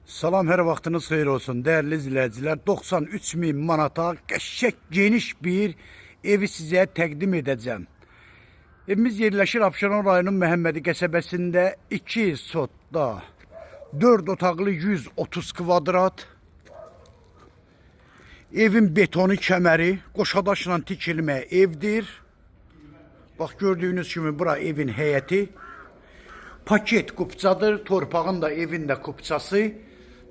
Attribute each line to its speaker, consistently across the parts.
Speaker 1: Salam, hər vaxtınız xeyir olsun dəyərli izləyicilər. 93 min manata qəşəng geniş bir evi sizə təqdim edəcəm. Evimiz yerləşir Abşeron rayonunun Məhəmmədi qəsəbəsində 2 sotda 4 otaqlı 130 kvadrat. Evin betonu kəməri qoşadaşla tikilmə evdir. Bax, gördüyünüz kimi bura evin həyəti. Paket kupçadır, torpağın da evin də kupçası.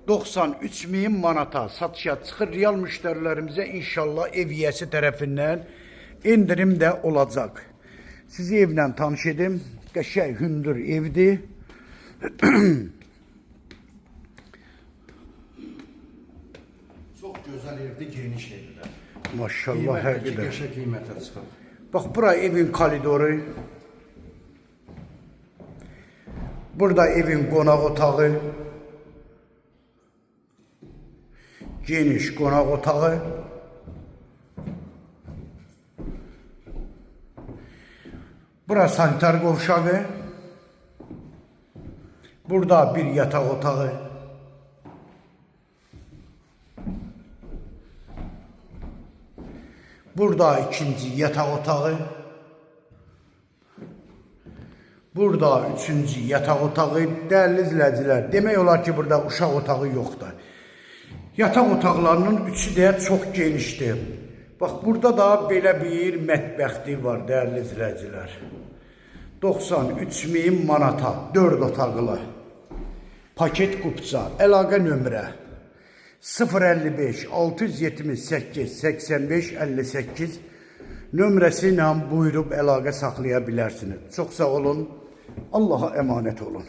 Speaker 1: 93 min manata satışa çıxır. Real müştərilərimizə inşallah ev yiyəsi tərəfindən indirim də olacaq. Sizi evlə tanış edim. Qəşəng hündür evdir.
Speaker 2: Çox gözəl evdir, geniş evdir.
Speaker 1: Maşallah, həqiqətən.
Speaker 2: Qəşəng qiymətə çıxır.
Speaker 1: Bax, bura evin koridoru. Burada evin qonaq otağı. Geniş qonaq otağı. Bura sanitar qovşağı. Burada bir yataq otağı. Burada ikinci yataq otağı. Burada üçüncü yataq otağı. Dəyərli izləyicilər, demək olar ki, burada uşaq otağı yoxdur. Yataq otaqlarının üçü də çox genişdir. Bax, burada da belə bir mətbəxti var, dəyərli izləyicilər. 93 min manata, 4 otaqlı. Paket kupça, əlaqə nömrə 055 678 85 58 nömrəsi ilə buyurub əlaqə saxlaya bilərsiniz. Çox sağ olun, Allaha əmanət olun.